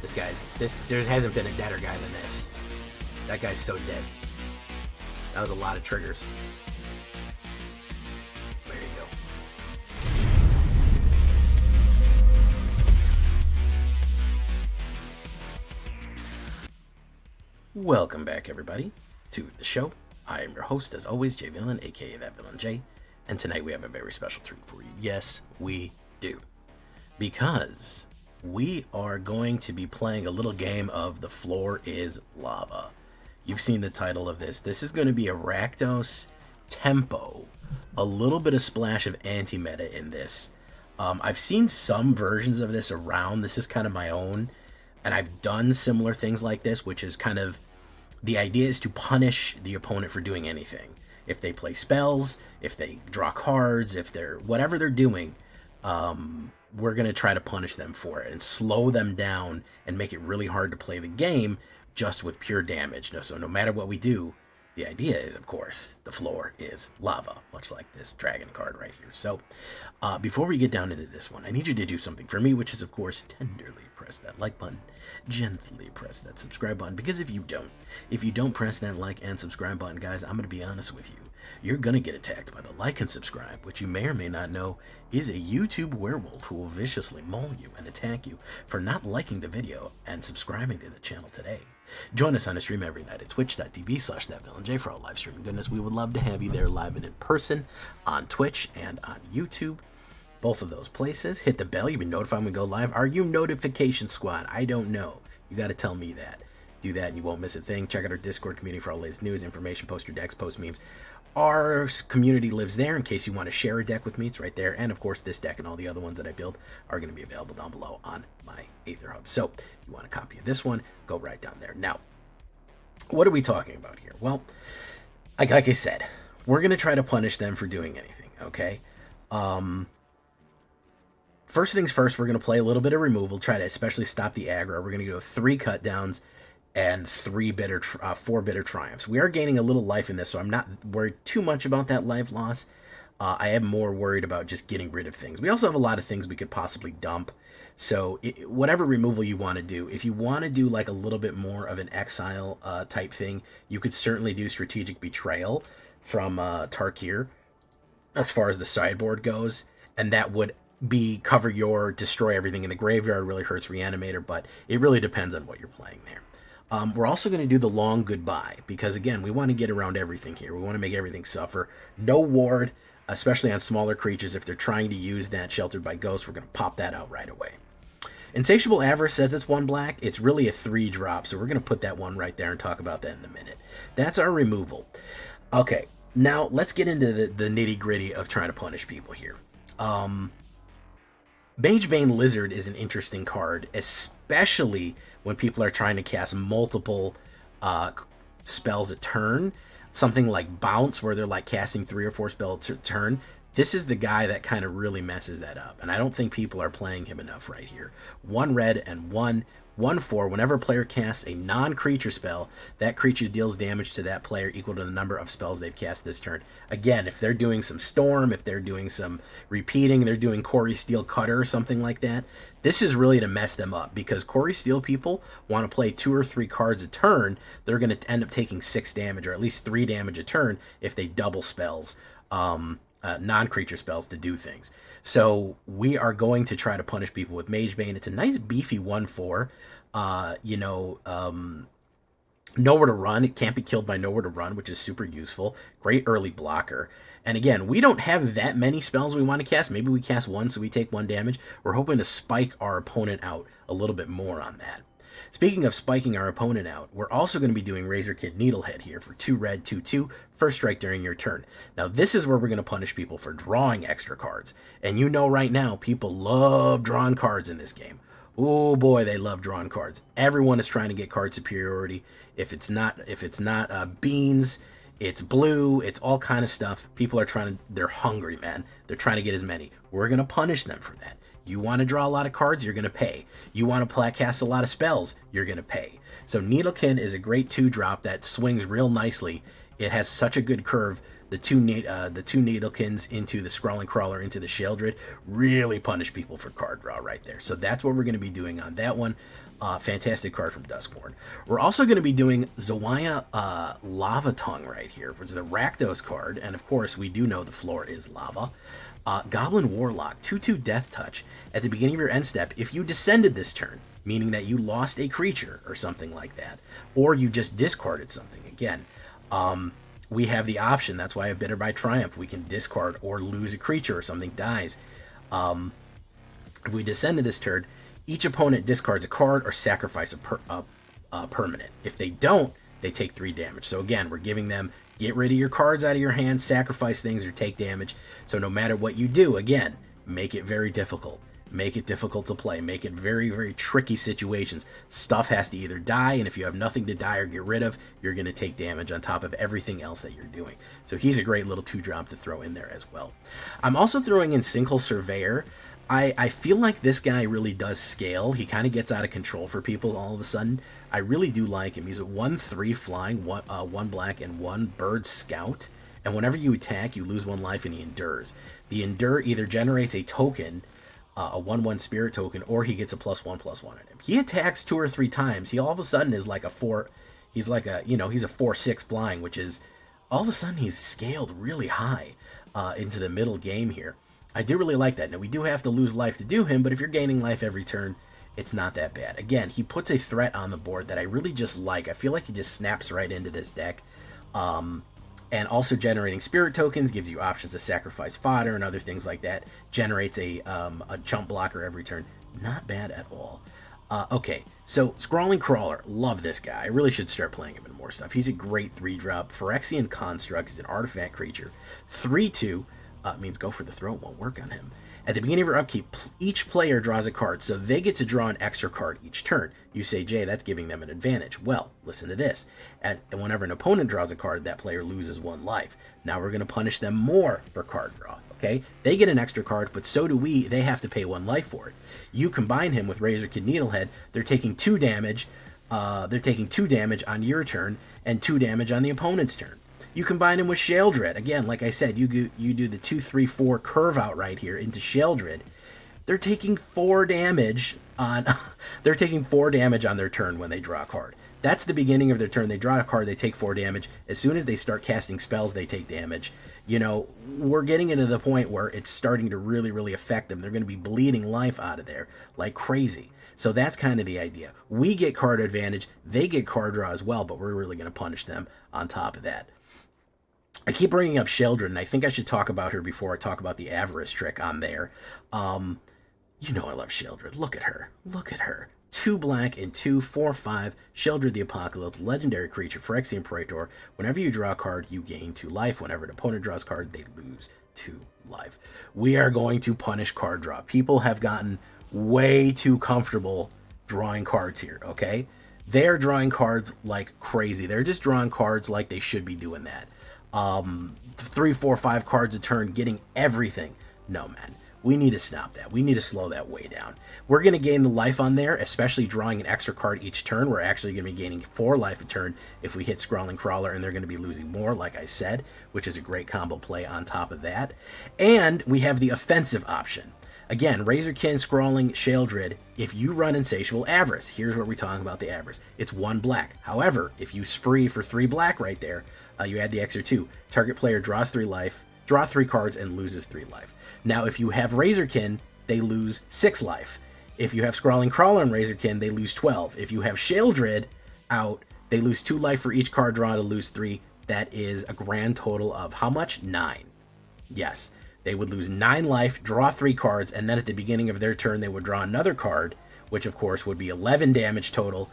There hasn't been a deader guy than this. That guy's so dead. That was a lot of triggers. There you go. Welcome back, everybody, to the show. I am your host, as always, Jay Villain, aka That Villain J, and tonight we have a very special treat for you. Yes, we do. Because we are going to be playing a little game of The Floor is Lava. You've seen the title of this. This is going to be a Rakdos tempo. A little bit of splash of anti-meta in this. I've seen some versions of this around. This is kind of my own. And I've done similar things like this, which is kind of... The idea is to punish the opponent for doing anything. If they play spells, if they draw cards, if they're... Whatever they're doing... we're going to try to punish them for it and slow them down and make it really hard to play the game just with pure damage. So no matter what we do, the idea is, of course, the floor is lava, much like this dragon card right here. So before we get down into this one, I need you to do something for me, which is, of course, tenderly press that like button, gently press that subscribe button, because if you don't press that like and subscribe button, guys, I'm going to be honest with you. You're going to get attacked by the like and subscribe, which you may or may not know is a YouTube werewolf who will viciously maul you and attack you for not liking the video and subscribing to the channel today. Join us on a stream every night at twitch.tv/thatvillainj for all live streaming goodness. We would love to have you there live and in person on Twitch and on YouTube. Both of those places. Hit the bell. You'll be notified when we go live. Are you Notification Squad? I don't know. You got to tell me that. Do that and you won't miss a thing. Check out our Discord community for all the latest news, information, post your decks, post memes. Our community lives there in case you want to share a deck with me. It's right there. And, of course, this deck and all the other ones that I build are going to be available down below on my AetherHub. So, if you want a copy of this one, go right down there. Now, what are we talking about here? Well, like I said, we're going to try to punish them for doing anything, okay? First things first, we're going to play a little bit of removal, try to especially stop the aggro. We're going to go 3 cut downs and 4 bitter triumphs. We are gaining a little life in this, so I'm not worried too much about that life loss. I am more worried about just getting rid of things. We also have a lot of things we could possibly dump. So whatever removal you want to do, if you want to do like a little bit more of an exile type thing, you could certainly do Strategic Betrayal from Tarkir as far as the sideboard goes, and that would cover your destroy everything in the graveyard, really hurts Reanimator, but it really depends on what you're playing there. We're also going to do the long goodbye, because again, we want to get around everything here. We want to make everything suffer. No ward, especially on smaller creatures. If they're trying to use that Sheltered by Ghosts, we're going to pop that out right away. Insatiable Avarice says it's 1 black. It's really a 3-drop, so we're going to put that one right there and talk about that in a minute. That's our removal. Okay, now let's get into the nitty-gritty of trying to punish people here. Magebane Lizard is an interesting card, especially when people are trying to cast multiple spells a turn. Something like Bounce, where they're like casting 3 or 4 spells a turn. This is the guy that kind of really messes that up, and I don't think people are playing him enough right here. 1 red and 1/4. Whenever a player casts a non-creature spell, that creature deals damage to that player equal to the number of spells they've cast this turn. Again, if they're doing some Storm, if they're doing some repeating, they're doing Corey Steel Cutter or something like that, this is really to mess them up, because Corey Steel people want to play 2 or 3 cards a turn. They're going to end up taking 6 damage, or at least 3 damage a turn if they double spells. Non-creature spells to do things. So we are going to try to punish people with Magebane. It's a nice beefy 1/4. Nowhere to Run. It can't be killed by Nowhere to Run, which is super useful. Great early blocker. And again, we don't have that many spells we want to cast. Maybe we cast 1 so we take 1 damage. We're hoping to spike our opponent out a little bit more on that. Speaking of spiking our opponent out, we're also going to be doing Razor Kid Needlehead here for 2 red, 2/2, first strike during your turn. Now, this is where we're going to punish people for drawing extra cards. And you know right now, people love drawing cards in this game. Oh boy, they love drawing cards. Everyone is trying to get card superiority. If it's not beans, it's blue, it's all kind of stuff. People are they're hungry, man. They're trying to get as many. We're going to punish them for that. You want to draw a lot of cards, you're going to pay. You want to cast a lot of spells, you're going to pay. So Needle Kid is a great 2-drop that swings real nicely. It has such a good curve the two Needlekins into the Scrawling Crawler into the Sheoldred really punish people for card draw right there. So that's what we're going to be doing on that one. Fantastic card from Duskborn. We're also going to be doing Zawaya Lava Tongue right here, which is a Rakdos card, and of course we do know the floor is lava. Goblin Warlock, 2/2 Death Touch. At the beginning of your end step, if you descended this turn, meaning that you lost a creature or something like that, or you just discarded something, again, we have the option. That's why I have Bitter by Triumph. We can discard or lose a creature or something dies. If we descended this turn, each opponent discards a card or sacrifice a permanent. If they don't, they take 3 damage. So again, we're giving them, get rid of your cards out of your hand, sacrifice things, or take damage. So no matter what you do, again, make it very difficult. Make it difficult to play. Make it very, very tricky situations. Stuff has to either die, and if you have nothing to die or get rid of, you're going to take damage on top of everything else that you're doing. So he's a great little 2-drop to throw in there as well. I'm also throwing in Sinkhole Surveyor. I feel like this guy really does scale. He kind of gets out of control for people all of a sudden. I really do like him. He's a 1/3 flying, 1 black, and 1 bird scout. And whenever you attack, you lose 1 life, and he endures. The Endure either generates a token, a 1/1 spirit token, or he gets a +1/+1 on him. He attacks 2 or 3 times. He all of a sudden is like a 4. He's like a, he's a 4/6 flying, which is all of a sudden he's scaled really high into the middle game here. I do really like that. Now, we do have to lose life to do him, but if you're gaining life every turn, it's not that bad. Again, he puts a threat on the board that I really just like. I feel like he just snaps right into this deck. And also generating spirit tokens gives you options to sacrifice fodder and other things like that. Generates a jump blocker every turn. Not bad at all. Okay, so Scrawling Crawler. Love this guy. I really should start playing him in more stuff. He's a great 3-drop. Phyrexian Construct. He's an artifact creature. 3/2. Means go for the throat, won't work on him. At the beginning of your upkeep, each player draws a card, so they get to draw an extra card each turn. You say, Jay, that's giving them an advantage. Well, listen to this. Whenever an opponent draws a card, that player loses 1 life. Now we're going to punish them more for card draw, okay? They get an extra card, but so do we. They have to pay 1 life for it. You combine him with Razorkin Needlehead, they're taking 2 damage. They're taking 2 damage on your turn and 2 damage on the opponent's turn. You combine him with Sheoldred. Again, like I said, you do the 2/3/4 curve out right here into Sheoldred. They're taking 4 damage on they're taking 4 damage on their turn when they draw a card. That's the beginning of their turn. They draw a card, they take 4 damage. As soon as they start casting spells, they take damage. We're getting into the point where it's starting to really, really affect them. They're going to be bleeding life out of there like crazy. So that's kind of the idea. We get card advantage, they get card draw as well, but we're really going to punish them on top of that. I keep bringing up Sheoldred, and I think I should talk about her before I talk about the Avarice trick on there. I love Sheoldred. Look at her. Look at her. 2 black and 2, 4/5. Sheoldred the Apocalypse, legendary creature, Phyrexian Praetor. Whenever you draw a card, you gain 2 life. Whenever an opponent draws a card, they lose 2 life. We are going to punish card draw. People have gotten way too comfortable drawing cards here, okay? They're drawing cards like crazy. They're just drawing cards like they should be doing that. 3, 4, 5 cards a turn, getting everything. No, man. We need to stop that. We need to slow that way down. We're going to gain the life on there, especially drawing an extra card each turn. We're actually going to be gaining 4 life a turn if we hit Scrawling Crawler, and they're going to be losing more, like I said, which is a great combo play on top of that. And we have the offensive option. Again, Razorkin, Scrawling, Sheoldred. If you run Insatiable Avarice, here's where we're talking about the Avarice. It's 1 black. However, if you spree for 3 black right there, you add the extra 2. Target player draws 3 life, draw 3 cards, and loses 3 life. Now, if you have Razorkin, they lose 6 life. If you have Scrawling Crawler and Razorkin, they lose 12. If you have Sheoldred out, they lose 2 life for each card drawn to lose 3. That is a grand total of how much? 9. Yes. They would lose 9 life, draw 3 cards, and then at the beginning of their turn, they would draw another card, which of course would be 11 damage total.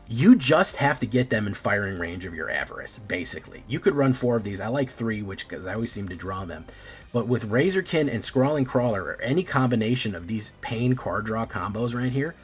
You just have to get them in firing range of your Avarice, basically. You could run 4 of these. I like 3, because I always seem to draw them. But with Razorkin and Scrawling Crawler, or any combination of these pain card draw combos right here,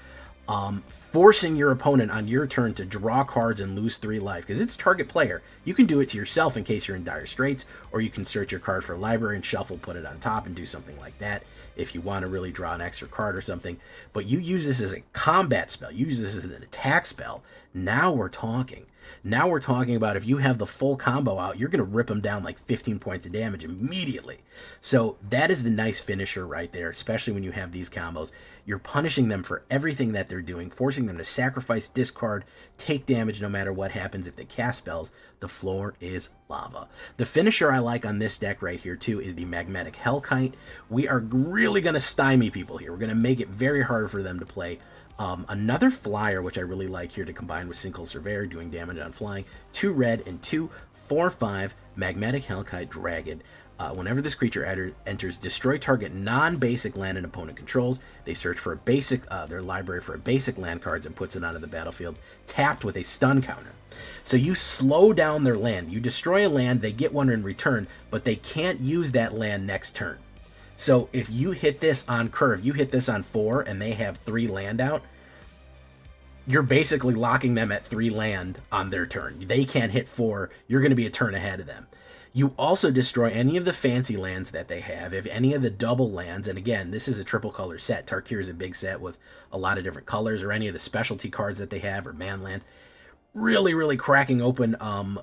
forcing your opponent on your turn to draw cards and lose 3 life, because it's target player. You can do it to yourself in case you're in dire straits, or you can search your card for library and shuffle, put it on top, and do something like that if you want to really draw an extra card or something. But you use this as a combat spell. You use this as an attack spell. Now we're talking. Now we're talking about if you have the full combo out, you're going to rip them down like 15 points of damage immediately. So that is the nice finisher right there, especially when you have these combos. You're punishing them for everything that they're doing, forcing them to sacrifice, discard, take damage no matter what happens if they cast spells. The floor is lava. The finisher I like on this deck right here too is the Magmatic Hellkite. We are really going to stymie people here. We're going to make it very hard for them to play. Another flyer, which I really like here to combine with Sinkhole Surveyor, doing damage on flying. 2 red and 2, 4/5, Magmatic Hellkite Dragon. Whenever this creature enters, destroy target non-basic land an opponent controls. They search for a basic, their library for a basic land cards and puts it onto the battlefield, tapped with a stun counter. So you slow down their land. You destroy a land, they get one in return, but they can't use that land next turn. So if you hit this on curve, you hit this on 4 and they have 3 land out, you're basically locking them at 3 land on their turn. They can't hit 4, you're going to be a turn ahead of them. You also destroy any of the fancy lands that they have, if any of the double lands, and again, this is a triple color set. Tarkir is a big set with a lot of different colors, or any of the specialty cards that they have, or man lands. Really, really cracking open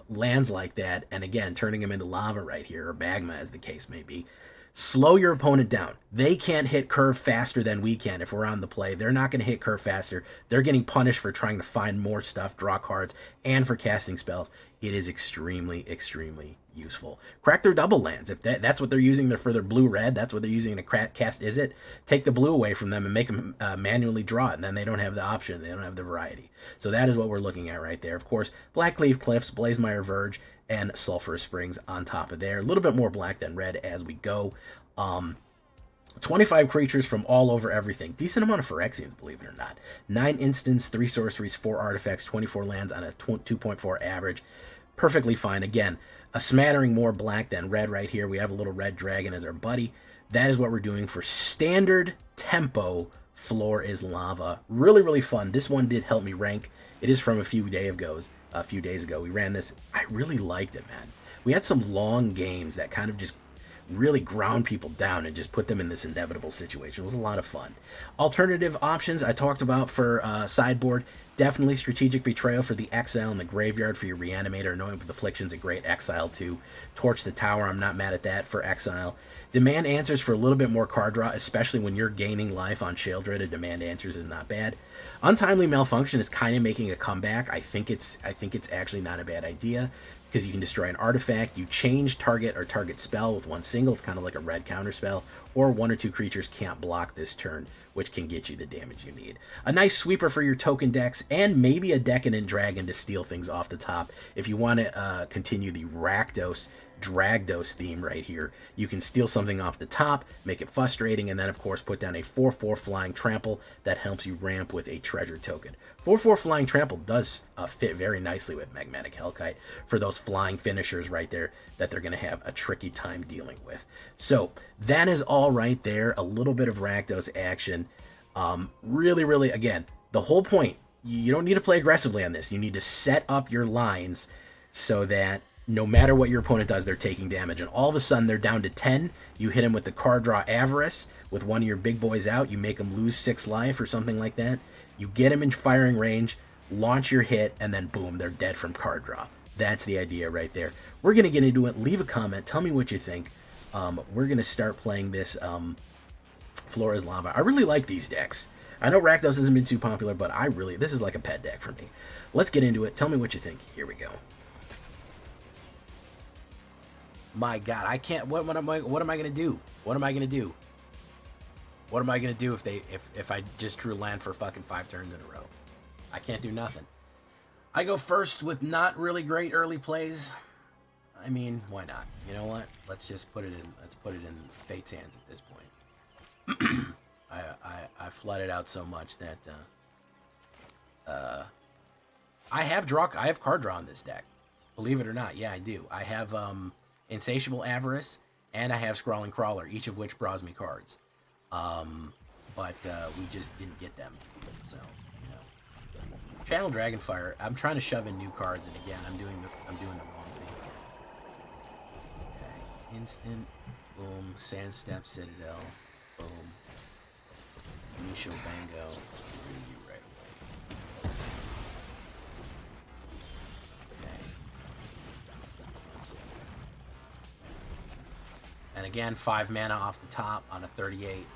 lands like that, and again, turning them into lava right here, or magma as the case may be. Slow your opponent down. They can't hit curve faster than we can if we're on the play. They're not going to hit curve faster. They're getting punished for trying to find more stuff, draw cards, and for casting spells. It is extremely, extremely useful. Crack their double lands. If that's what they're using for their blue-red, that's what they're using to cast Izzet, take the blue away from them and make them manually draw it, and then they don't have the option. They don't have the variety. So that is what we're looking at right there. Of course, Blackleaf Cliffs, Blazemire Verge, and Sulphurous Springs on top of there. A little bit more black than red as we go. 25 creatures from all over everything. Decent amount of Phyrexians, believe it or not. 9 instants, 3 sorceries, 4 artifacts, 24 lands on a 2.4 average. Perfectly fine. Again, a smattering more black than red right here. We have a little red dragon as our buddy. That is what we're doing for standard tempo. Floor is lava. Really, really fun. This one did help me rank. It is from a few days ago. We ran this. I really liked it, man. We had some long games that kind of just really ground people down and just put them in this inevitable situation. It was a lot of fun. Alternative options I talked about for sideboard. Definitely Strategic Betrayal for the exile in the graveyard for your Reanimator. Knowing with Affliction's a great exile too. Torch the Tower, I'm not mad at that for exile. Demand Answers for a little bit more card draw, especially when you're gaining life on Sheoldred. A Demand Answers is not bad. Untimely Malfunction is kind of making a comeback. I think it's actually not a bad idea, because you can destroy an artifact, you change target or target spell with one single. It's kind of like a red counter spell, or 1 or 2 creatures can't block this turn, which can get you the damage you need. A nice sweeper for your token decks, and maybe a Decadent Dragon to steal things off the top. If you want to continue the Rakdos Dragdos theme right here, you can steal something off the top, make it frustrating, and then of course put down a 4/4 Flying Trample that helps you ramp with a treasure token. 4/4 Flying Trample does fit very nicely with Magmatic Hellkite for those flying finishers right there that they're going to have a tricky time dealing with. So that is all right there. A little bit of Rakdos action. Really, really, again, the whole point, you don't need to play aggressively on this. You need to set up your lines so that no matter what your opponent does, they're taking damage. And all of a sudden, they're down to 10. You hit them with the card draw Avarice with one of your big boys out. You make them lose 6 life or something like that. You get them in firing range, launch your hit, and then boom, they're dead from card draw. That's the idea right there. We're going to get into it. Leave a comment. Tell me what you think. We're going to start playing this Floor is Lava. I really like these decks. I know Rakdos hasn't been too popular, but this is like a pet deck for me. Let's get into it. Tell me what you think. Here we go. My God, I can't. What am I going to do? What am I going to do? What am I going to do if I just drew land for fucking 5 turns in a row? I can't do nothing. I go first with not really great early plays. I mean, why not? You know what? Let's just put it in. Let's put it in Fate's hands at this point. I flooded out so much that I have card draw in this deck. Believe it or not, yeah, I do. I have Insatiable Avarice and I have Scrawling Crawler, each of which draws me cards. But we just didn't get them. So, you know. Channel Dragonfire. I'm trying to shove in new cards, and again, I'm doing the wrong thing here. Okay, instant. Boom. Sandstep Citadel. Boom. Initial Bango. You right away. And again, 5 mana off the top on a 38.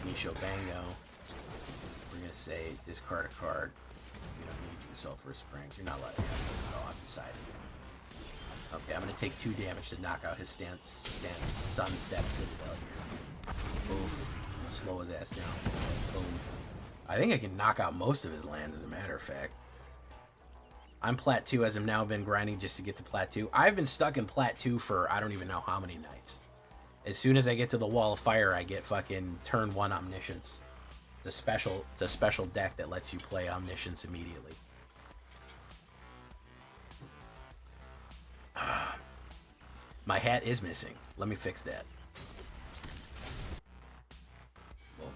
Nisho Bango. We're going to say discard a card. You don't need you, Sulfur Springs. You're not letting him. Oh, I've decided. Okay, I'm going to take 2 damage to knock out his Sunstep Citadel here. Oof. Slow his ass down. Boom. I think I can knock out most of his lands, as a matter of fact. I'm Plat 2, as I've now been grinding just to get to Plat 2. I've been stuck in Plat 2 for I don't even know how many nights. As soon as I get to the Wall of Fire, I get fucking turn 1 Omniscience. It's a special deck that lets you play Omniscience immediately. My hat is missing. Let me fix that. Whoa.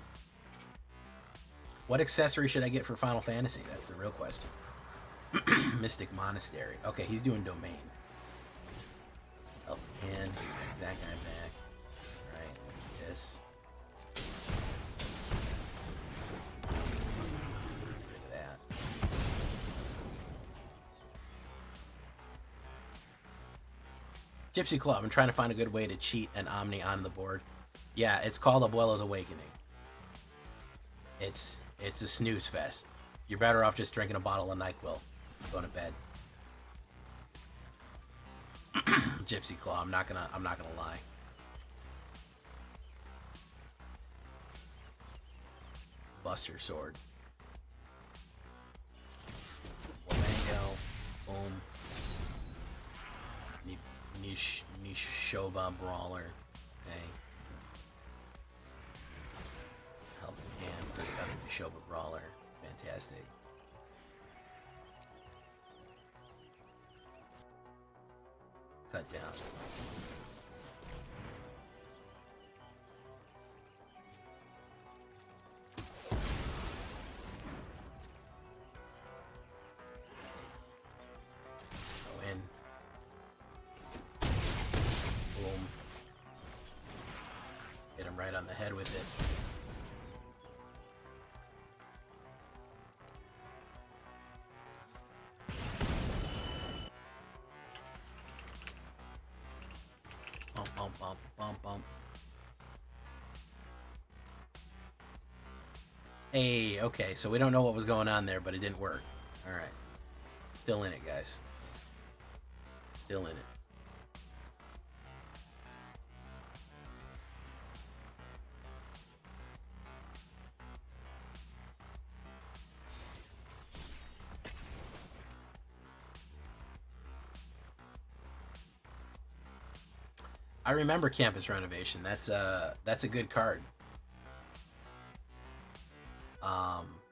What accessory should I get for Final Fantasy? That's the real question. Mystic Monastery. Okay, he's doing Domain. Helping Hand. Brings that guy back. Right. This. Look at that. Gypsy Club. I'm trying to find a good way to cheat an Omni on the board. Yeah, it's called Abuelo's Awakening. It's a snooze fest. You're better off just drinking a bottle of NyQuil. Going to bed. Gypsy Claw. I'm not gonna lie. Buster Sword. Wamango. Boom. Nishoba Brawler. Okay. Helping Hand for the other Nishoba Brawler. Fantastic. Cut down. Go in. Boom. Hit him right on the head with it. Bump. Hey, okay, so we don't know what was going on there, but it didn't work. Alright. Still in it, guys. Still in it. I remember Campus Renovation. That's a good card.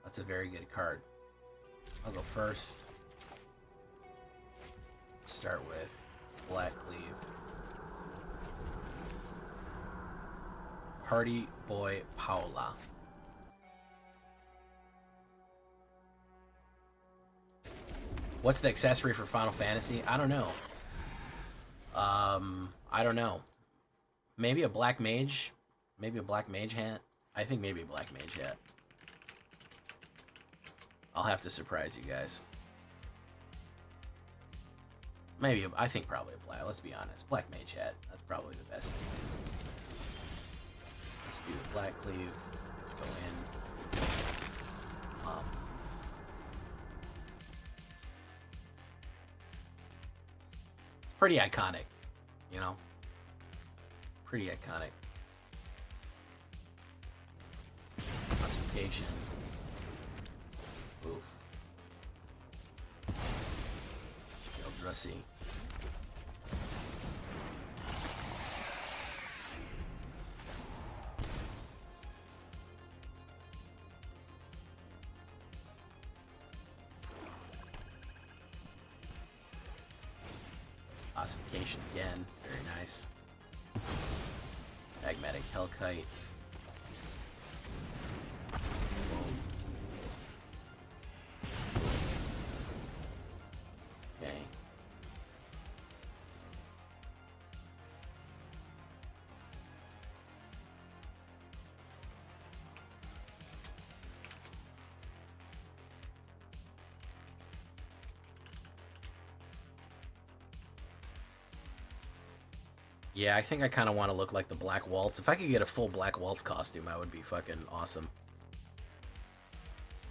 That's a very good card. I'll go first. Start with Black Cleave. Party Boy Paula. What's the accessory for Final Fantasy? I don't know. I don't know. Maybe a black mage? Maybe a black mage hat? I think maybe a black mage hat. I'll have to surprise you guys. Maybe, I think probably a black, let's be honest. Black mage hat, that's probably the best thing. Let's do the Black Cleave. Let's go in. Pretty iconic, you know? Pretty iconic. Classification. Oof. Eldrazi. Classification again, very nice. Magmatic Hellkite. Okay. Yeah, I think I kind of want to look like the Black Waltz. If I could get a full Black Waltz costume, that would be fucking awesome.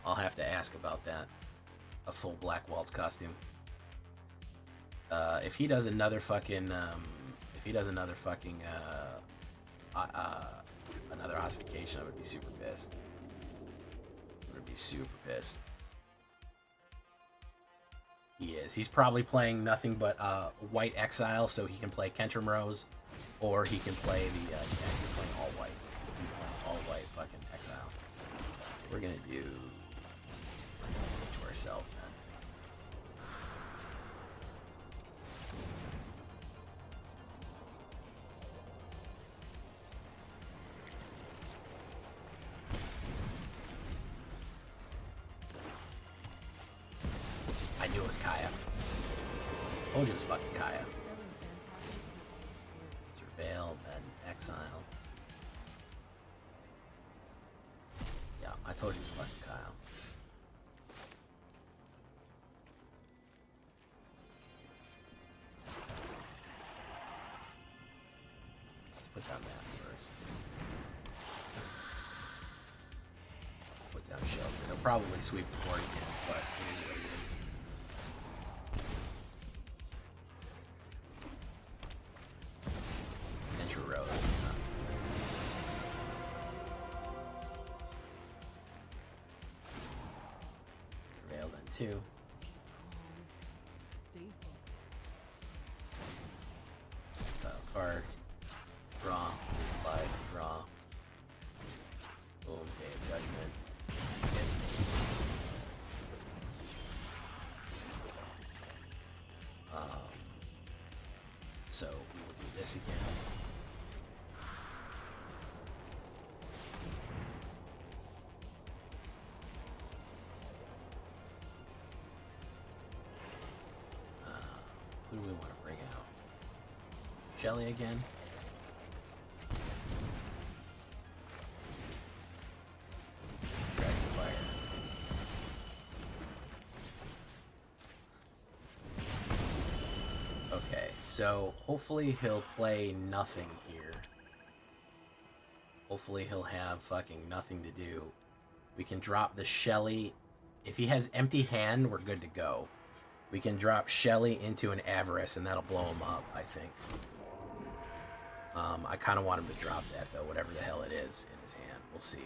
I'll have to ask about that. A full Black Waltz costume. If he does another fucking, another ossification, I would be super pissed. I would be super pissed. He is. He's probably playing nothing but white exile, so he can play Kentrim Rose, or he can play the. Yeah, he's playing all white. He's playing all white fucking exile. We're gonna do to ourselves then. I knew it was Kaya. Told you it was fucking Kaya. Surveil, then exile. Yeah, I told you it was fucking Kyle. Let's put down that first. Put down Shelter. They'll probably sweep the board again, but it is what it is. Two. So card, draw, live, draw. Boom, Day of Judgment. Hits me. So we will do this again. Who do we want to bring out? Shelly again? Dragonfire. Okay, so hopefully he'll play nothing here. Hopefully he'll have fucking nothing to do. We can drop the Shelly. If he has empty hand, we're good to go. We can drop Shelly into an Avarice, and that'll blow him up, I think. I kind of want him to drop that, though, whatever the hell it is in his hand. We'll see.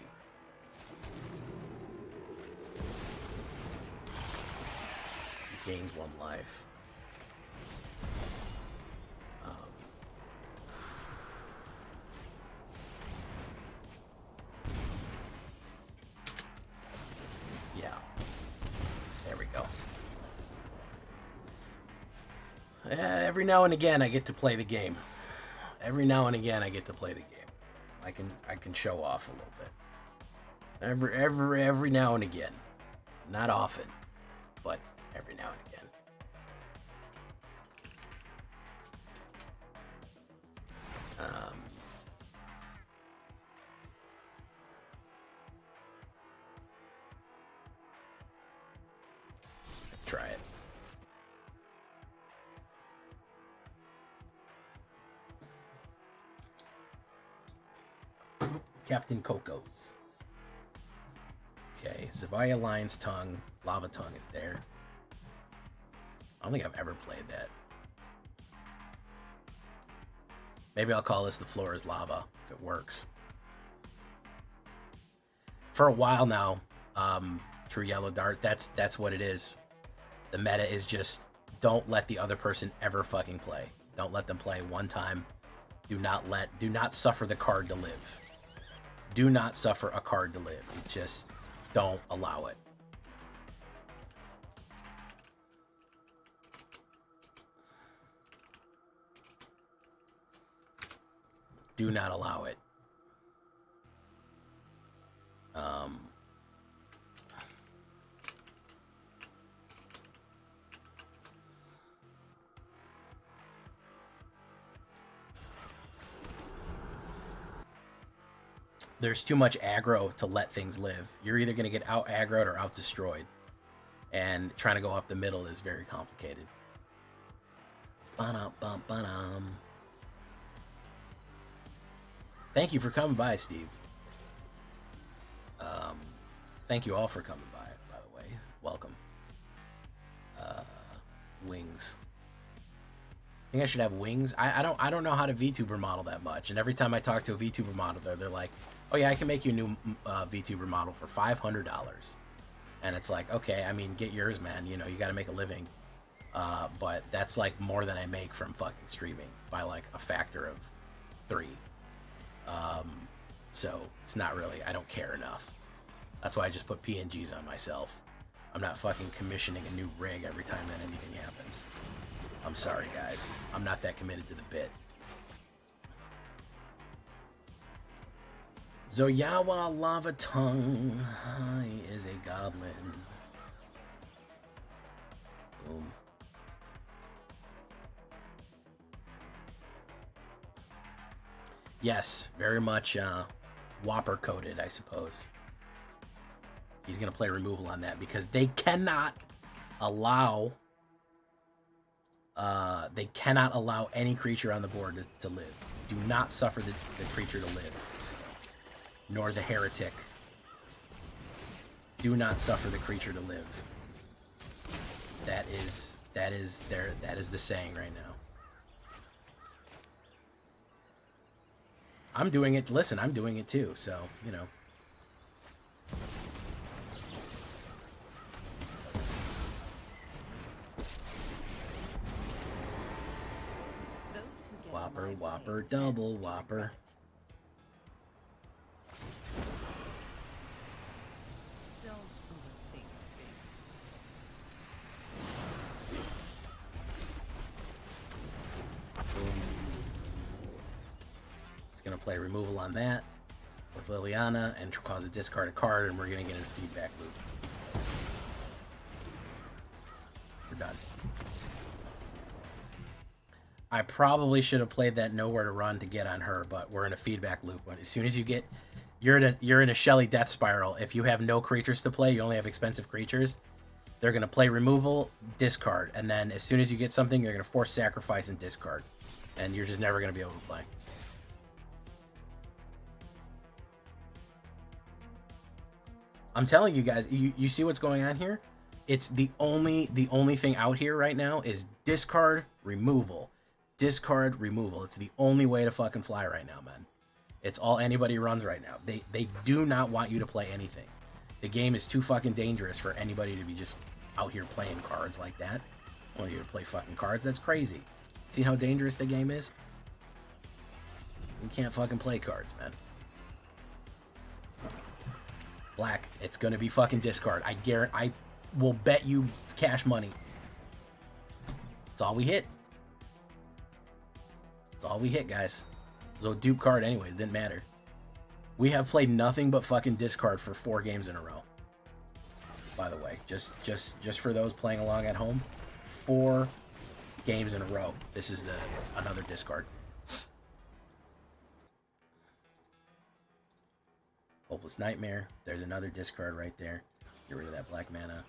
He gains 1 life. Yeah. There we go. Every now and again, I get to play the game. Every now and again, I get to play the game. I can show off a little bit. Every now and again, not often, but every now and again. Try it. Captain Coco's. Okay, Zavaya Lion's Tongue, Lava Tongue is there. I don't think I've ever played that. Maybe I'll call this The Floor is Lava, if it works. For a while now, True Yellow Dart, that's what it is. The meta is just, don't let the other person ever fucking play. Don't let them play one time. Do not suffer the card to live. Do not suffer a card to live. Just don't allow it. Do not allow it. There's too much aggro to let things live. You're either going to get out aggroed or out destroyed. And trying to go up the middle is very complicated. Ba-dum, bum, ba-dum. Thank you for coming by, Steve. Thank you all for coming by the way. Welcome. Wings. I think I should have wings. I don't know how to VTuber model that much, and every time I talk to a VTuber modeler, they're like, "Oh yeah, I can make you a new VTuber model for $500." And it's like, okay, I mean, get yours, man. You know, you got to make a living. But that's like more than I make from fucking streaming by like a factor of 3. So it's not really, I don't care enough. That's why I just put PNGs on myself. I'm not fucking commissioning a new rig every time that anything happens. I'm sorry, guys. I'm not that committed to the bit. Zoyawa Lava Tongue is a goblin. Boom. Yes, very much Whopper coded, I suppose. He's going to play removal on that because they cannot allow any creature on the board to live. Do not suffer the creature to live. Nor the heretic. Do not suffer the creature to live. That is the saying right now. I'm doing it. Listen, I'm doing it too, so, you know. Whopper, Whopper, double Whopper. Going to play removal on that with Liliana and cause a discard a card, and we're going to get in a feedback loop. We're done. I probably should have played that Nowhere to Run to get on her, but we're in a feedback loop. As soon as you get, you're in a Shelly death spiral. If you have no creatures to play, you only have expensive creatures. They're going to play removal, discard, and then as soon as you get something, you're going to force sacrifice and discard, and you're just never going to be able to play. I'm telling you guys, you see what's going on here? It's the only thing out here right now is discard, removal. Discard, removal. It's the only way to fucking fly right now, man. It's all anybody runs right now. They do not want you to play anything. The game is too fucking dangerous for anybody to be just out here playing cards like that. I want you to play fucking cards. That's crazy. See how dangerous the game is? You can't fucking play cards, man. Black, it's gonna be fucking discard. I will bet you cash money. That's all we hit. That's all we hit, guys. It was a dupe card anyway, it didn't matter. We have played nothing but fucking discard for 4 games in a row. By the way, just for those playing along at home, 4 games in a row. This is another discard. Hopeless Nightmare. There's another discard right there. Get rid of that black mana.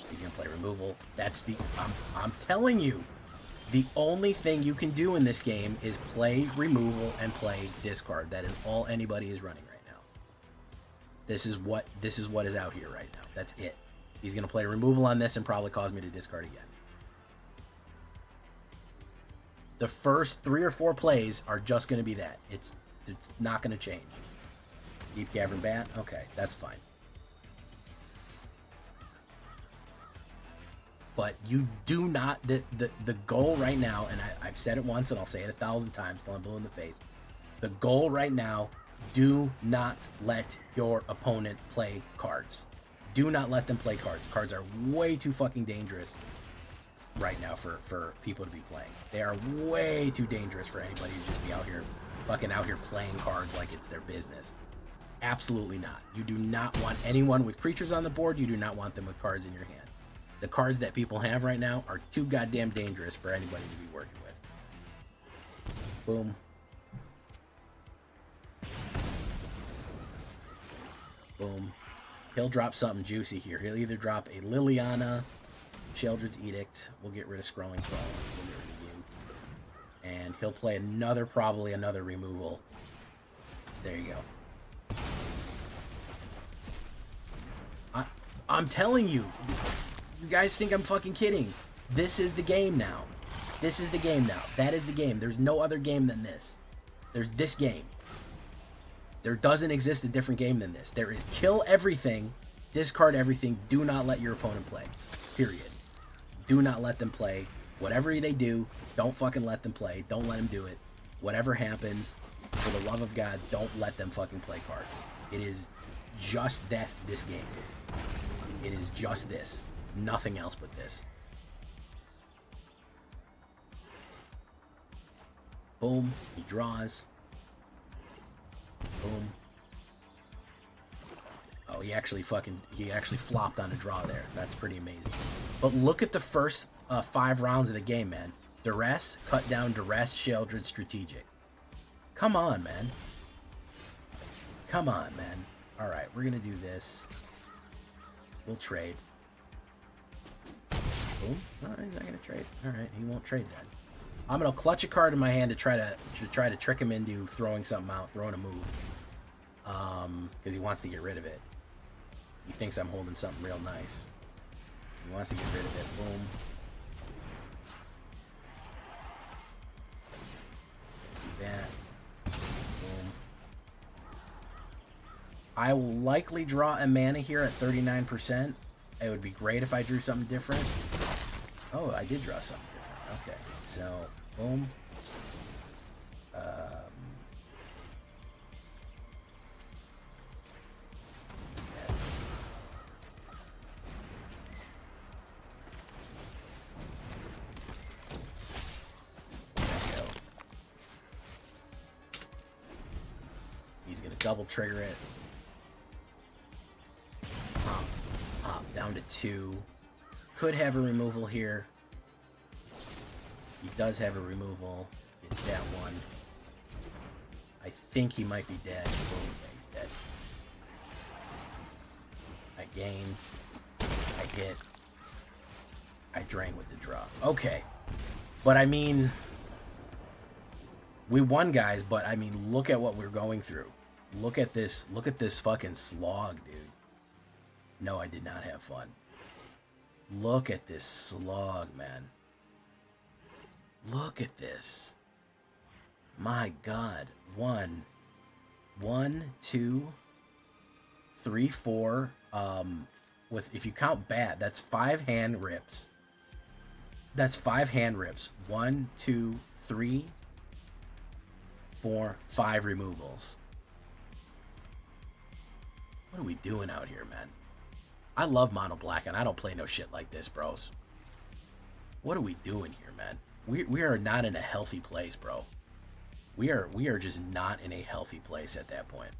He's gonna play removal. That's I'm telling you, the only thing you can do in this game is play removal and play discard. That is all anybody is running right now. This is what is out here right now. That's it. He's gonna play removal on this and probably cause me to discard again. The first 3 or 4 plays are just going to be that. It's not going to change. Deep Cavern Bat? Okay, that's fine. But you do not... The goal right now, and I've said it once and I'll say it 1,000 times till I'm blue in the face. The goal right now, do not let your opponent play cards. Do not let them play cards. Cards are way too fucking dangerous right now for people to be playing. They are way too dangerous for anybody to just be out here playing cards like it's their business. Absolutely not. You do not want anyone with creatures on the board. You do not want them with cards in your hand. The cards that people have right now are too goddamn dangerous for anybody to be working with. Boom. Boom. He'll drop something juicy here. He'll either drop a Liliana Sheoldred's Edict. We'll get rid of Scrolling Crawl. We'll get rid of you. And he'll play another, probably another removal. There you go. I'm telling you. You guys think I'm fucking kidding. This is the game now. This is the game now. That is the game. There's no other game than this. There's this game. There doesn't exist a different game than this. There is kill everything, discard everything, do not let your opponent play. Period. Do not let them play. Whatever they do, don't fucking let them play. Don't let them do it. Whatever happens, for the love of God, don't let them fucking play cards. It is just this game. It is just this. It's nothing else but this. Boom. He draws. Boom. Oh, he actually flopped on a draw there. That's pretty amazing. But look at the first 5 rounds of the game, man. Duress, cut down, Duress, Sheoldred, Strategic. Come on, man. Come on, man. Alright, we're going to do this. We'll trade. Boom. No, he's not going to trade. Alright, he won't trade then. I'm going to clutch a card in my hand to try to trick him into throwing something out, throwing a move. Because he wants to get rid of it. He thinks I'm holding something real nice. He wants to get rid of it. Boom. Do that. Boom. I will likely draw a mana here at 39%. It would be great if I drew something different. Oh, I did draw something different. Okay, so boom. He's gonna double trigger it. Down to 2. Could have a removal here. He does have a removal. It's that one. I think he might be dead. Oh, yeah, he's dead. I gain. I hit. I drain with the draw. Okay. But I mean, we won, guys, but I mean, look at what we're going through. Look at this. Look at this fucking slog, dude. No, I did not have fun. Look at this slog, man. Look at this. My God. 1, 2, 3, 4. With, if you count bat, that's 5 hand rips. That's 5 hand rips. 1, 2, 3, 4, 5 removals. What are we doing out here, man? I love mono black, and I don't play no shit like this, bros. What are we doing here, man? We are not in a healthy place, bro. We are just not in a healthy place at that point.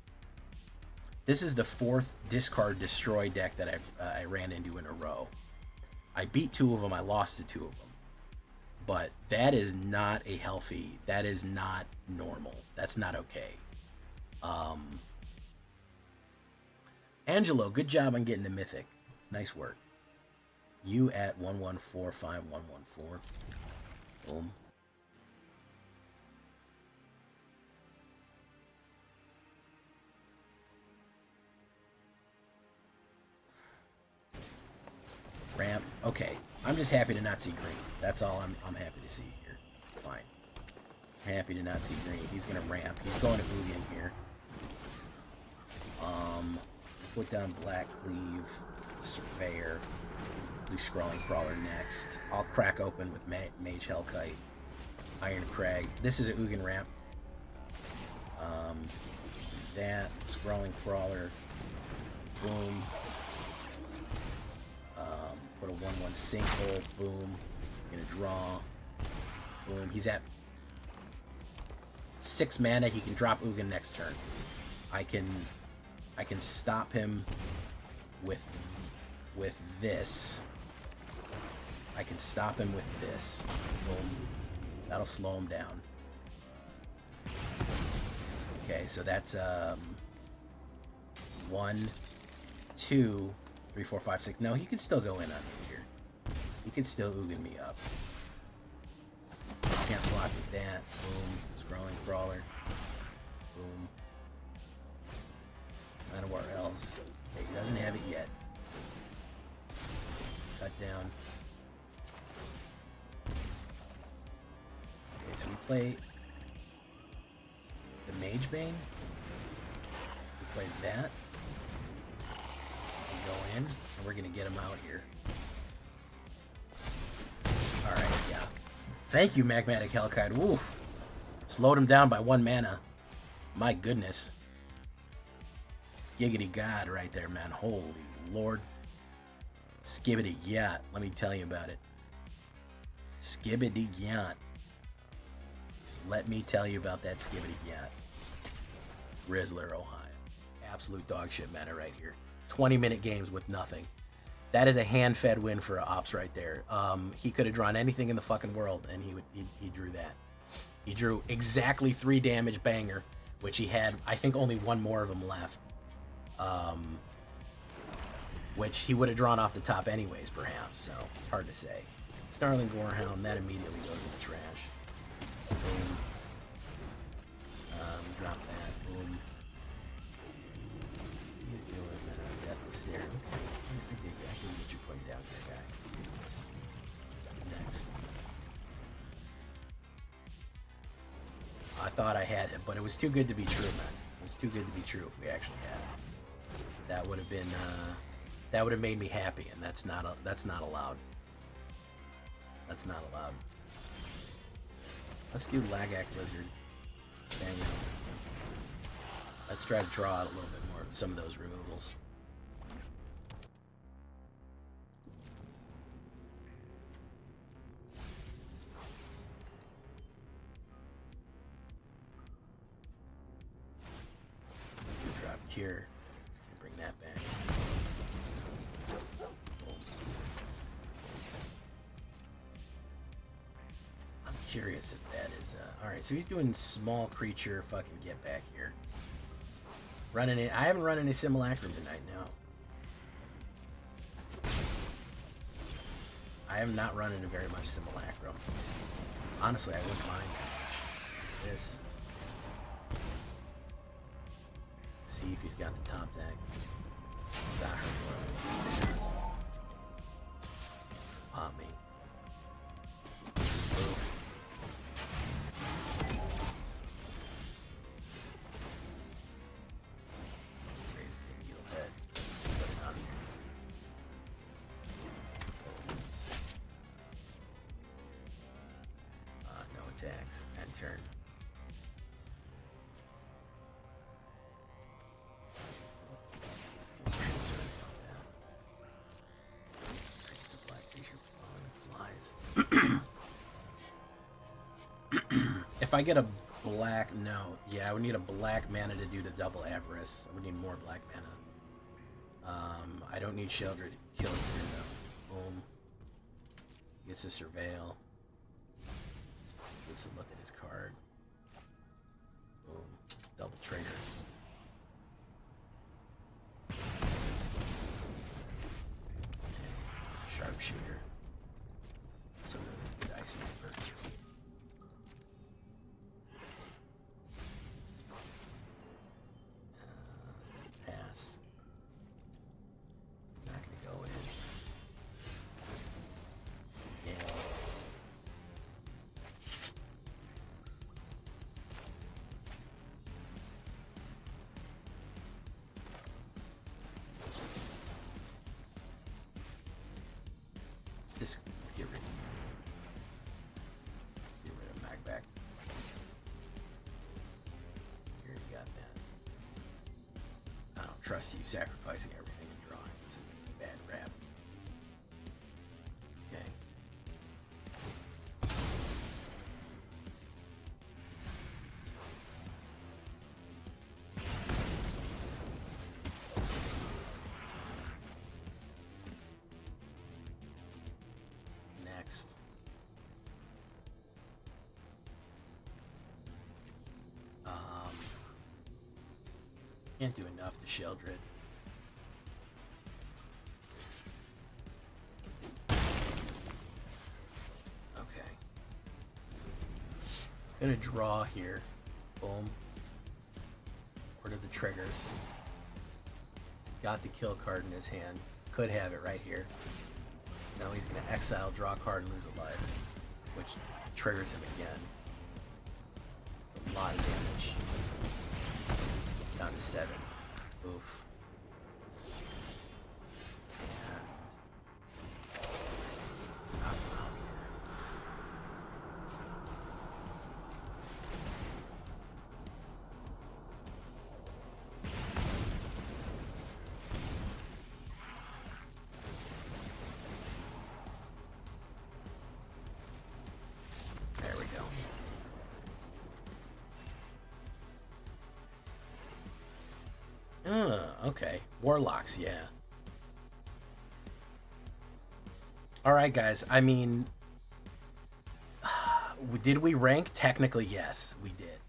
This is the 4th discard destroy deck that I ran into in a row. I beat 2 of them. I lost to 2 of them. But that is not a healthy. That is not normal. That's not okay. Angelo, good job on getting the mythic. Nice work. You at 11451114. Boom. Ramp. Okay. I'm just happy to not see green. That's all I'm happy to see here. It's fine. I'm happy to not see green. He's gonna ramp. He's going to Ugin here. Put down Black Cleave, Surveyor, Blue Scrawling Crawler next. I'll crack open with Mage Hellkite, Iron Crag. This is a Ugin ramp. That, Scrawling Crawler, boom. Put a 1/1 sinkhole, boom. Gonna draw, boom. He's at 6 mana. He can drop Ugin next turn. I can stop him with this. I can stop him with this. Boom. That'll slow him down. Okay, so that's 1, 2, 3, 4, 5, 6. No, he can still go in on me here. You can still Ugin me up. Can't block with that. Boom. Scrolling Crawler. Boom. Manowar Elves. Okay, he doesn't have it yet. Cut down. Okay, so we play the Mage Bane. We play that. We go in, and we're gonna get him out here. Alright, yeah. Thank you, Magmatic Hellkite. Woo! Slowed him down by 1 mana. My goodness. Giggity God right there, man. Holy Lord. Skibbity yacht. Let me tell you about it. Skibbity yacht. Let me tell you about that skibbity yacht. Rizzler, Ohio. Absolute dog shit meta right here. 20-minute games with nothing. That is a hand-fed win for Ops right there. He could have drawn anything in the fucking world, and he drew that. He drew exactly 3 damage banger, which he had, I think, only 1 more of them left. Which he would have drawn off the top anyways, perhaps. So, hard to say. Snarling Gorehound, that immediately goes in the trash. Boom. Drop that. Boom. He's doing Deathly Stare. Okay. I dig what you're putting down here, guy. Next. I thought I had it, but it was too good to be true, man. It was too good to be true if we actually had it. That would have been, that would have made me happy, and that's not allowed. That's not allowed. Let's do Lagak Lizard. Bang it. Let's try to draw out a little bit more of some of those removals. Drop Cure. Just gonna bring that back. I'm curious if that is alright, so he's doing small creature fucking get back here. Running it. I haven't run any Simulacrum tonight, no. I have not run into very much Simulacrum. Honestly, I wouldn't mind that much. This. See if he's got the top deck. That hurts. Pop me. Attacks and turn. It's a black creature flies. If I get a black, no, yeah, I would need a black mana to do the double Avarice. I would need more black mana. I don't need Sheldred to kill it though. Boom. Gets to Surveil. Let's look at his card. Boom. Double triggers. Sharpshooter. So good eye sniper. Pass. It's not gonna go in. Yeah. Let's get rid of Magback. Here you got that. I don't trust you sacrificing everything and drawing. It's a bad rap. Okay. Next. Can't do enough to Sheldred. Gonna draw here. Boom. Order the triggers. He's got the kill card in his hand. Could have it right here. Now he's gonna exile, draw a card, and lose a life, which triggers him again. A lot of damage. Down to 7. Oof. Okay. Warlocks, yeah. Alright, guys. I mean, did we rank? Technically, yes, we did.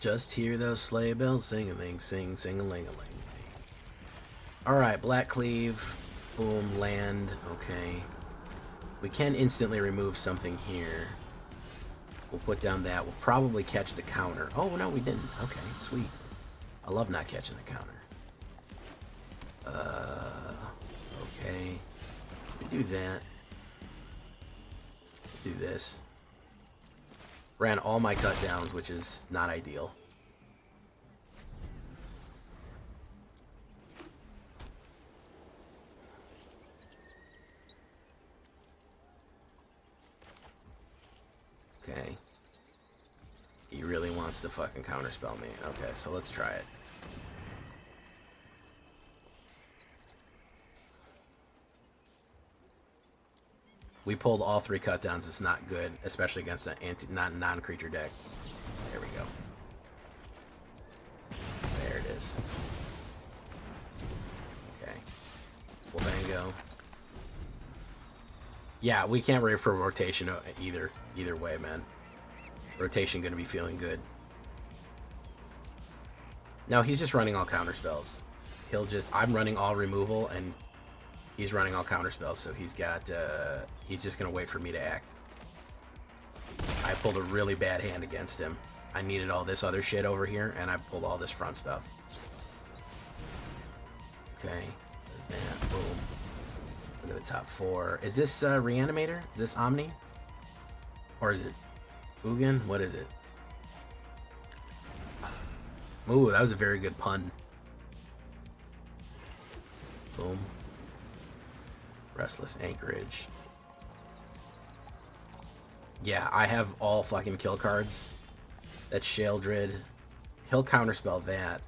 Just hear those sleigh bells sing-a-ling, sing, sing-a-ling-a-ling. Alright, Black Cleave. Boom, land. Okay. We can instantly remove something here. We'll put down that. We'll probably catch the counter. Oh, no, we didn't. Okay, sweet. I love not catching the counter. Okay. So we do that. Let's do this. Ran all my cut downs, which is not ideal. Okay. He really wants to fucking counterspell me. Okay, so let's try it. We pulled all 3 cut downs. It's not good, especially against an non-creature deck. There we go. There it is. Okay. Well, then go. Yeah, we can't wait for rotation either way, man. Rotation gonna be feeling good. No, he's just running all counter spells. I'm running all removal, and he's running all counter spells, so he's just gonna wait for me to act. I pulled a really bad hand against him. I needed all this other shit over here, and I pulled all this front stuff. Okay, there's that. Boom. Look at the top 4. Is this Reanimator? Is this Omni? Or is it Ugin? What is it? Ooh, that was a very good pun. Boom. Restless Anchorage. Yeah, I have all fucking kill cards. That's Sheldred. He'll counterspell that.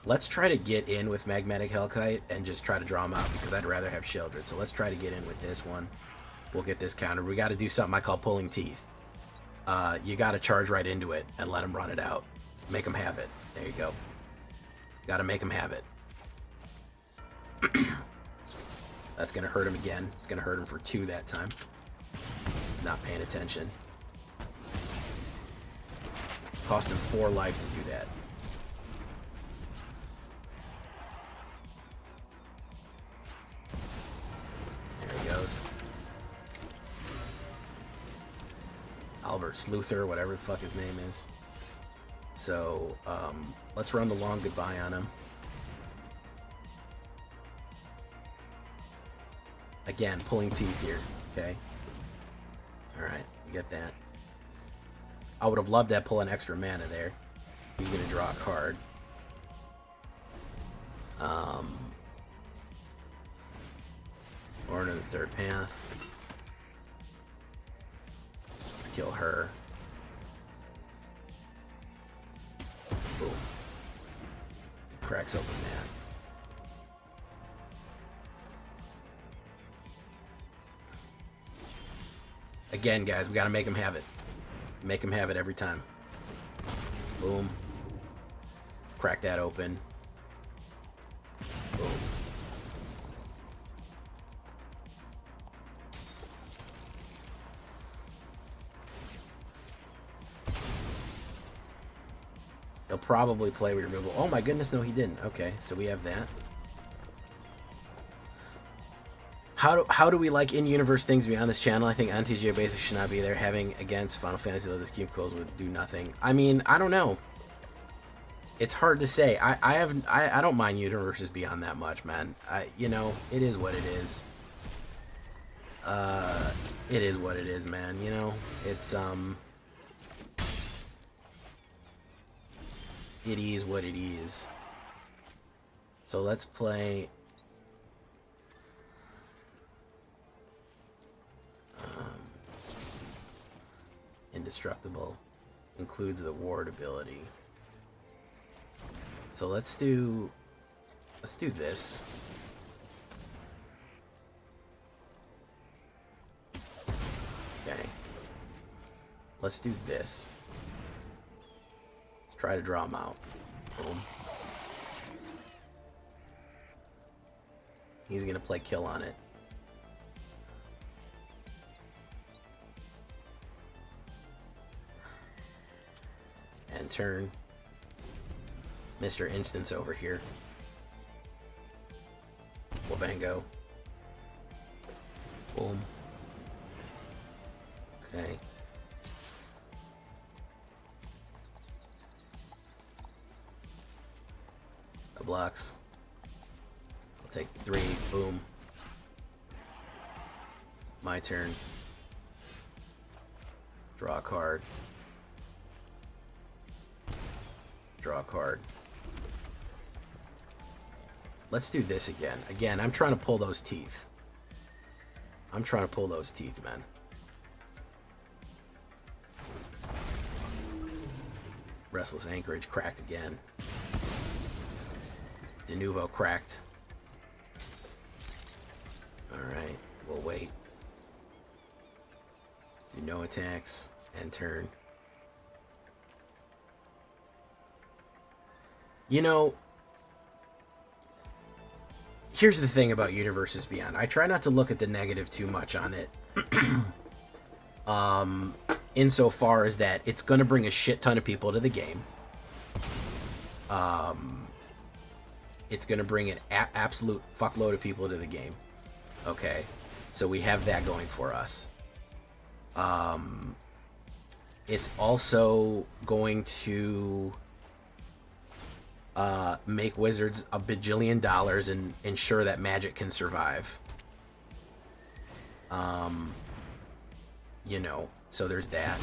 Let's try to get in with Magmatic Hellkite and just try to draw him out, because I'd rather have Sheldred. So let's try to get in with this one. We'll get this counter. We got to do something I call pulling teeth. You got to charge right into it and let him run it out. Make him have it. There you go. Got to make him have it. That's going to hurt him again. It's going to hurt him for 2 that time. Not paying attention. Cost him 4 life to do that. There he goes. Albert Sleuther, whatever the fuck his name is. So, let's run the long goodbye on him. Again, pulling teeth here, okay? Alright, you get that. I would have loved that pull an extra mana there. He's going to draw a card. Or another third path. Let's kill her. Boom. He cracks open that. Again, guys, we gotta make him have it. Make him have it every time. Boom. Crack that open. Boom. He'll probably play removal. Oh my goodness, no he didn't. Okay, so we have that. How do we like in-universe things beyond this channel? I think MTG basics should not be there. Having against Final Fantasy this game calls would do nothing. I mean, I don't know. It's hard to say. I don't mind universes beyond that much, man. You know, it is what it is. It is what it is, man. You know, it's it is what it is. So let's play. Indestructible includes the ward ability. So let's do this. Okay. Let's do this. Let's try to draw him out. Boom. He's gonna play kill on it. And turn. Mr. Instance over here. Wabango. Boom. Okay. The blocks. I'll take 3. Boom. My turn. Draw a card. Draw a card. Let's do this again. Again, I'm trying to pull those teeth. I'm trying to pull those teeth, man. Restless Anchorage cracked again. De Novo cracked. Alright, we'll wait. Do no attacks and turn. You know, here's the thing about Universes Beyond. I try not to look at the negative too much on it. Insofar as that it's going to bring a shit ton of people to the game. It's going to bring an absolute fuckload of people to the game. Okay, so we have that going for us. It's also going to make Wizards a bajillion dollars and ensure that Magic can survive. You know, so there's that.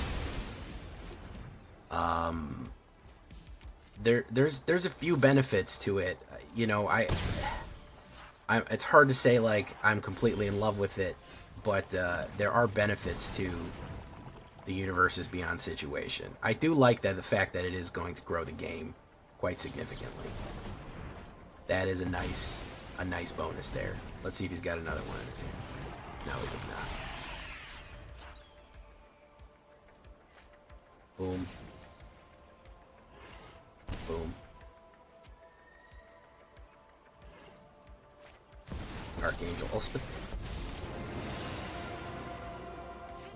There's a few benefits to it. You know, it's hard to say like I'm completely in love with it, but there are benefits to the Universes Beyond situation. I do like that the fact that it is going to grow the game quite significantly. That is a nice bonus there. Let's see if he's got another one in his hand. No, he does not. Boom. Boom. Archangel Elspeth.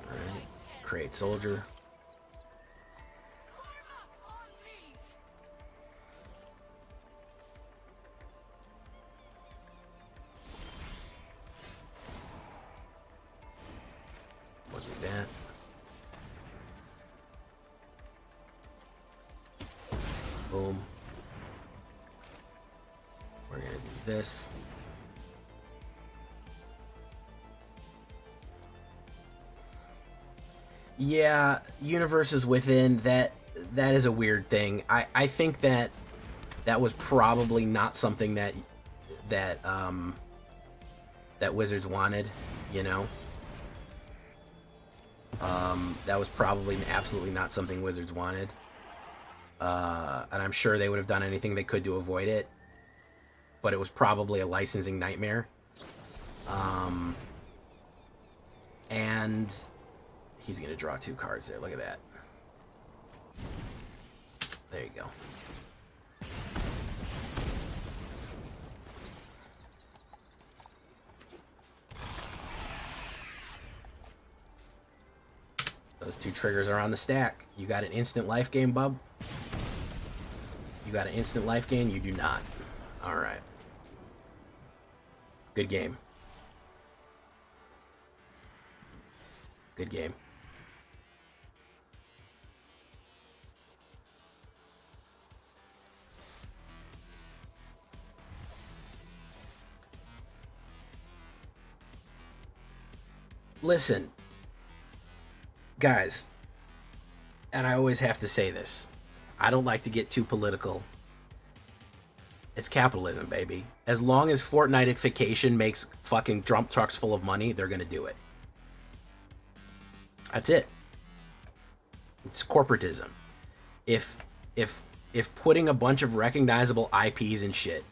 Alright. Create Soldier. We'll do that. Boom. We're gonna do this. Yeah, universes within that is a weird thing. I think that was probably not something that Wizards wanted, you know. That was probably absolutely not something Wizards wanted. And I'm sure they would have done anything they could to avoid it. But it was probably a licensing nightmare. And he's going to draw 2 cards there. Look at that. There you go. Those 2 triggers are on the stack. You got an instant life gain, bub? You got an instant life gain? You do not. Alright. Good game. Good game. Listen, guys, and I always have to say this. I don't like to get too political. It's capitalism, baby. As long as Fortniteification makes fucking dump trucks full of money, they're gonna do it. That's it. It's corporatism. If putting a bunch of recognizable IPs and shit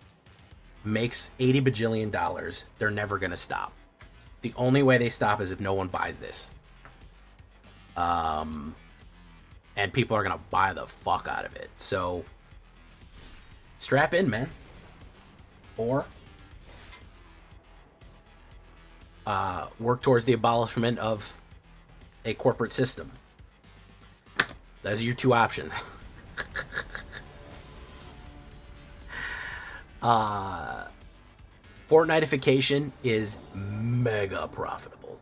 makes $80 bajillion, they're never gonna stop. The only way they stop is if no one buys this. And people are gonna buy the fuck out of it. So strap in, man. Or work towards the abolishment of a corporate system. Those are your two options. Fortniteification is mega profitable.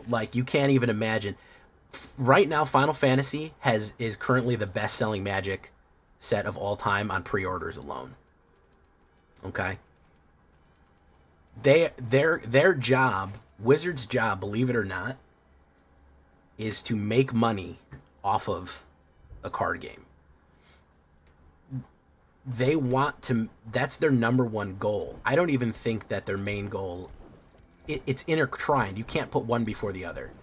Like, you can't even imagine. Right now, Final Fantasy is currently the best-selling Magic set of all time on pre-orders alone. Okay? Their job, Wizards' job, believe it or not, is to make money off of a card game. They want to, that's their number one goal. I don't even think that their main goal, it's intertwined. You can't put one before the other.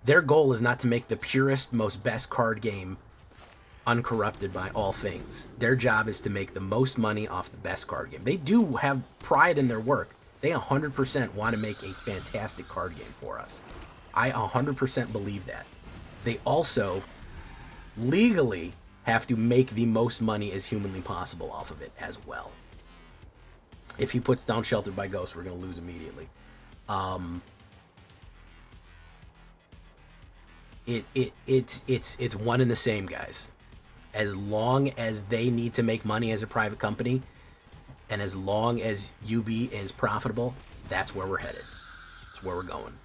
Their goal is not to make the purest, most best card game uncorrupted by all things. Their job is to make the most money off the best card game. They do have pride in their work. They 100% want to make a fantastic card game for us. I 100% believe that. They also legally have to make the most money as humanly possible off of it as well. If he puts down Sheltered by Ghosts, we're going to lose immediately. It's one and the same, guys. As long as they need to make money as a private company, and as long as UB is profitable, that's where we're headed. That's where we're going.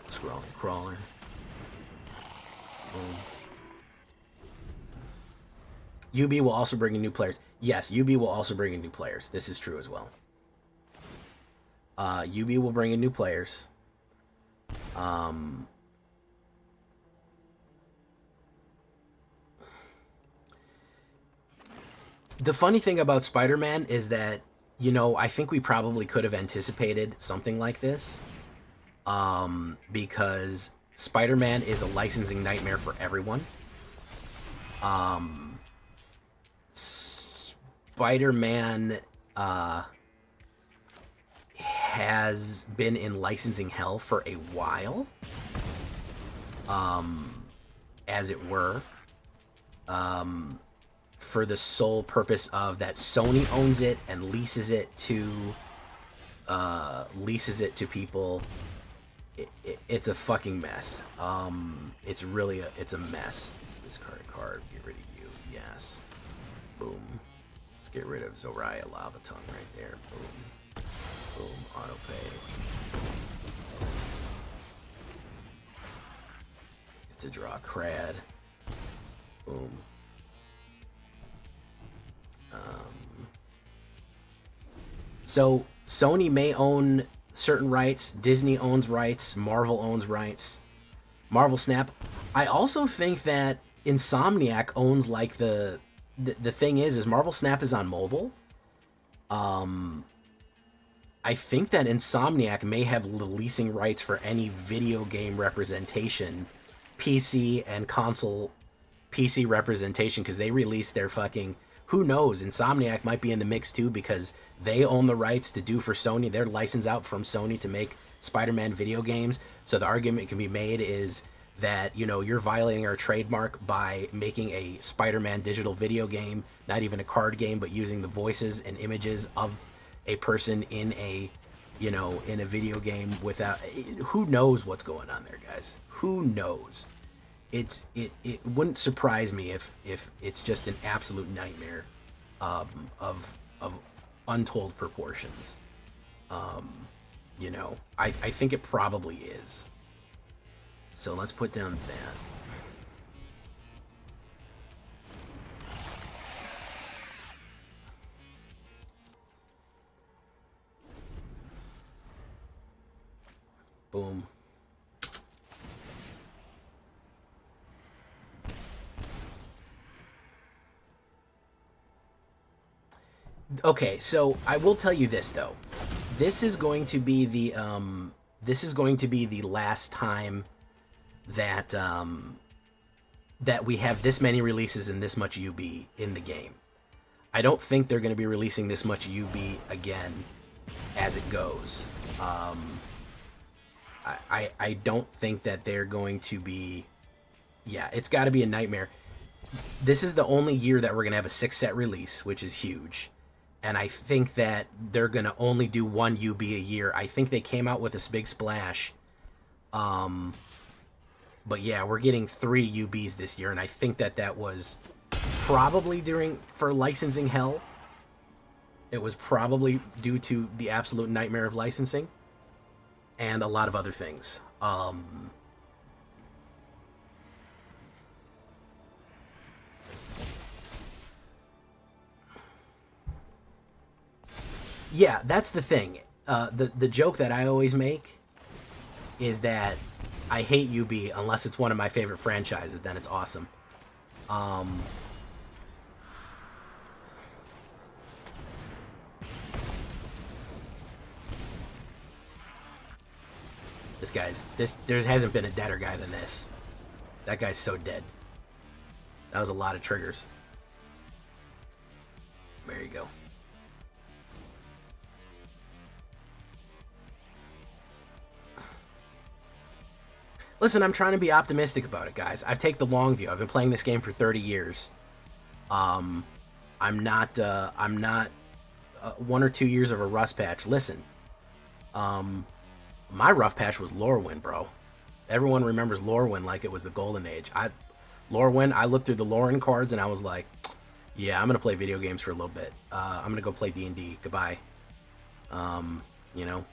Scrolling crawler. Boom. UB will also bring in new players. Yes, UB will also bring in new players. This is true as well. UB will bring in new players. The funny thing about Spider-Man is that, you know, I think we probably could have anticipated something like this. Because Spider-Man is a licensing nightmare for everyone. Spider-Man has been in licensing hell for a while, as it were, for the sole purpose of that Sony owns it and leases it to people. It's a fucking mess. It's really it's a mess. Discard a card, get rid of you. Yes. Boom. Let's get rid of Zoraya Lava Tongue right there. Boom. Boom. Auto pay. It's to draw Crad. Boom. So Sony may own certain rights. Disney owns rights. Marvel owns rights. Marvel Snap. I also think that Insomniac owns, like, the thing is Marvel Snap is on mobile. I think that Insomniac may have leasing rights for any video game representation, PC and console PC representation, because they released their fucking, who knows, Insomniac might be in the mix too, because they own the rights to do for Sony. They're licensed out from Sony to make Spider-Man video games. So the argument can be made is that, you know, you're violating our trademark by making a Spider-Man digital video game, not even a card game, but using the voices and images of a person in a you know, in a video game without... Who knows what's going on there, guys? Who knows? It wouldn't surprise me if it's just an absolute nightmare of untold proportions. You know, I think it probably is. So let's put down that. Boom. Okay, so I will tell you this though. This is going to be the last time that that we have this many releases and this much UB in the game. I don't think they're going to be releasing this much UB again as it goes. I don't think that they're going to be... Yeah, it's got to be a nightmare. This is the only year that we're going to have a 6-set release, which is huge. And I think that they're going to only do one UB a year. I think they came out with this big splash. But yeah, we're getting 3 UBs this year, and I think that was probably for licensing hell. It was probably due to the absolute nightmare of licensing. And a lot of other things. Yeah, that's the thing. The joke that I always make is that I hate UB unless it's one of my favorite franchises. Then it's awesome. There hasn't been a deader guy than this. That guy's so dead. That was a lot of triggers. There you go. Listen, I'm trying to be optimistic about it, guys. I take the long view. I've been playing this game for 30 years. I'm not 1 or 2 years of a rust patch. Listen, my rough patch was Lorwyn, bro. Everyone remembers Lorwyn like it was the golden age. Lorwyn, I looked through the Lorwyn cards and I was like, yeah, I'm going to play video games for a little bit. I'm going to go play D&D. Goodbye. You know?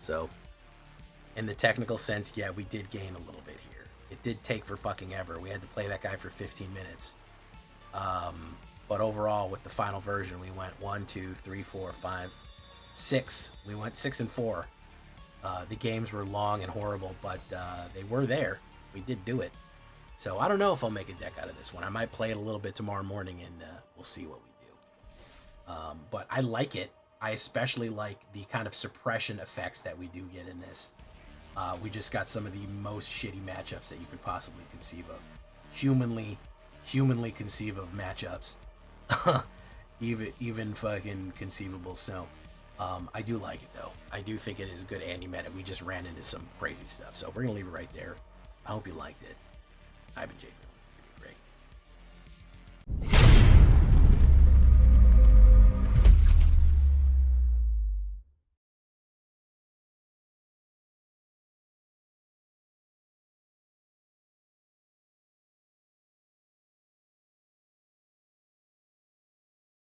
So, in the technical sense, yeah, we did gain a little bit here. It did take for fucking ever. We had to play that guy for 15 minutes. But overall, with the final version, we went 1, 2, 3, 4, 5, 6. We went 6 and 4. The games were long and horrible, but they were there. We did do it. So I don't know if I'll make a deck out of this one. I might play it a little bit tomorrow morning, and we'll see what we do. But I like it. I especially like the kind of suppression effects that we do get in this. We just got some of the most shitty matchups that you could possibly conceive of. Humanly conceive of matchups. even fucking conceivable. So I do like it though. I do think it is good anti-meta. We just ran into some crazy stuff. So we're gonna leave it right there. I hope you liked it. I've been Jake.